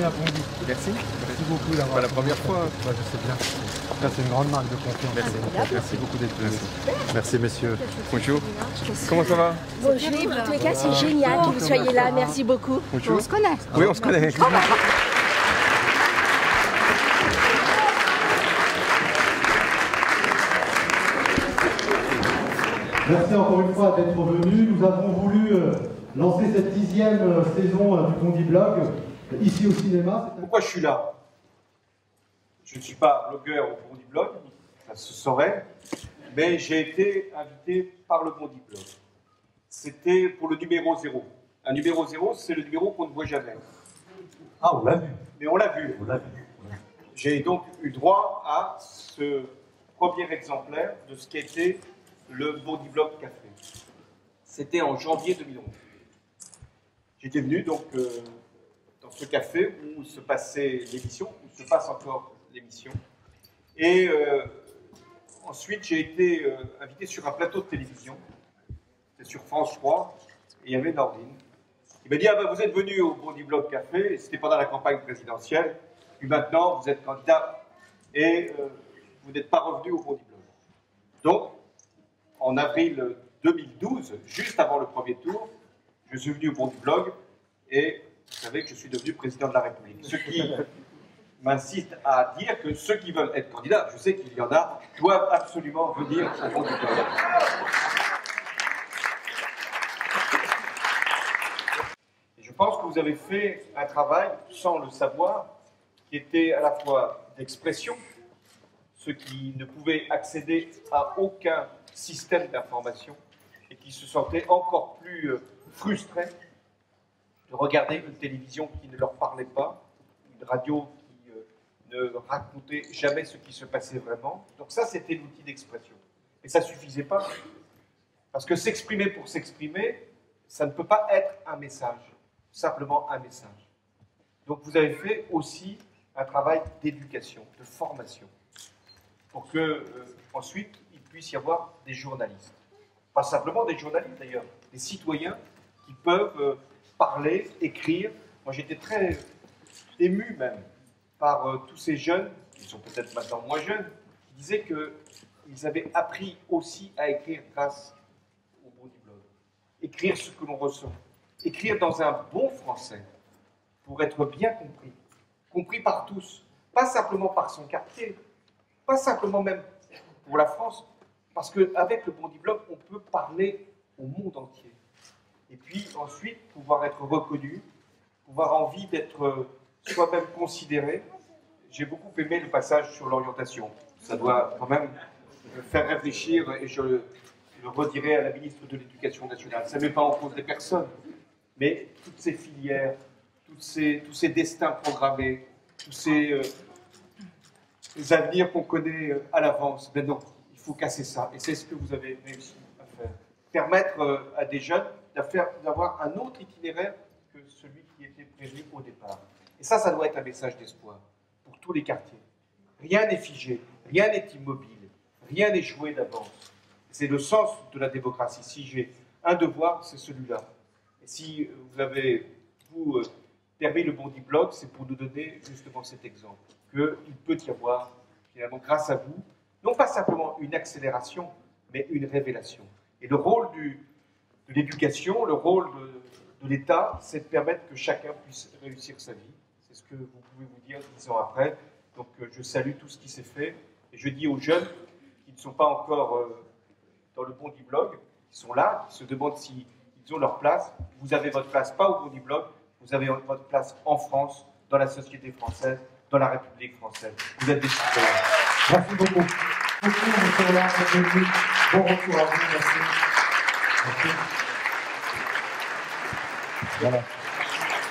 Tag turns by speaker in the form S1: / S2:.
S1: bienvenue à Bondy.
S2: Merci.
S1: Merci beaucoup d'avoir...
S2: Pas la première fois.
S1: Ouais, je sais bien. Ça, c'est une grande marque de confiance.
S2: Merci beaucoup d'être venu.
S1: Merci, messieurs.
S2: Bonjour. Comment ça va?
S3: Bonjour, en tous les cas, c'est génial que vous soyez là, merci beaucoup.
S2: Bonjour.
S3: On se connaît.
S2: Oui, on se connaît.
S4: Merci encore une fois d'être venus. Nous avons voulu lancer cette 10e saison du Bondy Blog ici au cinéma.
S5: Pourquoi je suis là? Je ne suis pas blogueur au Bondy Blog, ça se saurait, mais j'ai été invité par le Bondy Blog. C'était pour le numéro 0. Un numéro 0, c'est le numéro qu'on ne voit jamais.
S4: Ah, on l'a vu.
S5: Mais on l'a vu.
S4: On l'a vu.
S5: J'ai donc eu droit à ce premier exemplaire de ce qui a été le Bondy Blog Café. C'était en janvier 2011. J'étais venu donc dans ce café où se passait l'émission, où se passe encore l'émission. Et ensuite, j'ai été invité sur un plateau de télévision. C'était sur France 3, et il y avait Nordine. Il m'a dit, ah ben, vous êtes venu au Bondy Blog Café, et c'était pendant la campagne présidentielle, puis maintenant, vous êtes candidat, et vous n'êtes pas revenu au Bondy Blog. Donc, en avril 2012, juste avant le premier tour, je suis venu au Bondy Blog, et vous savez que je suis devenu président de la République. Ce qui m'incite à dire que ceux qui veulent être candidats, je sais qu'il y en a, doivent absolument venir au Bondy Blog. Et je pense que vous avez fait un travail, sans le savoir, qui était à la fois d'expression, ceux qui ne pouvaient accéder à aucun système d'information et qui se sentaient encore plus frustrés de regarder une télévision qui ne leur parlait pas, une radio qui ne racontait jamais ce qui se passait vraiment. Donc ça, c'était l'outil d'expression. Et ça ne suffisait pas, parce que s'exprimer pour s'exprimer, ça ne peut pas être un message, simplement un message. Donc vous avez fait aussi un travail d'éducation, de formation, pour que ensuite il puisse y avoir des journalistes. Pas simplement des journalistes d'ailleurs, des citoyens qui peuvent parler, écrire. Moi j'étais très ému même par tous ces jeunes, qui sont peut-être maintenant moins jeunes, qui disaient qu'ils avaient appris aussi à écrire grâce au Bondy Blog. Écrire ce que l'on ressent. Écrire dans un bon français, pour être bien compris. Compris par tous, pas simplement par son quartier, pas simplement même pour la France, parce qu'avec le Bondy Blog, on peut parler au monde entier. Et puis ensuite, pouvoir être reconnu, pouvoir envie d'être soi-même considéré. J'ai beaucoup aimé le passage sur l'orientation. Ça doit quand même me faire réfléchir, et je le redirai à la ministre de l'Éducation nationale. Ça ne met pas en cause des personnes, mais toutes ces filières, tous ces destins programmés, tous ces avenirs qu'on connaît à l'avance, ben non, il faut casser ça. Et c'est ce que vous avez réussi à faire. Permettre à des jeunes d'avoir un autre itinéraire que celui qui était prévu au départ. Et ça doit être un message d'espoir pour tous les quartiers. Rien n'est figé, rien n'est immobile, rien n'est joué d'avance. C'est le sens de la démocratie. Si j'ai un devoir, c'est celui-là. Et si vous avez, permis le Bondy Blog, c'est pour nous donner justement cet exemple, qu'il peut y avoir, finalement, grâce à vous, non pas simplement une accélération, mais une révélation. Et le rôle de l'éducation, le rôle de l'État, c'est de permettre que chacun puisse réussir sa vie. C'est ce que vous pouvez vous dire 10 ans après. Donc je salue tout ce qui s'est fait, et je dis aux jeunes qui ne sont pas encore dans le Bondy Blog, qui sont là, qui se demandent s'ils ont leur place. Vous avez votre place, pas au Bondy Blog, vous avez votre place en France, dans la société française, dans la République française. Vous êtes des citoyens.
S4: Merci beaucoup. Merci, monsieur Hollande, d'être venu. Bon retour à vous. Merci. Merci. Voilà.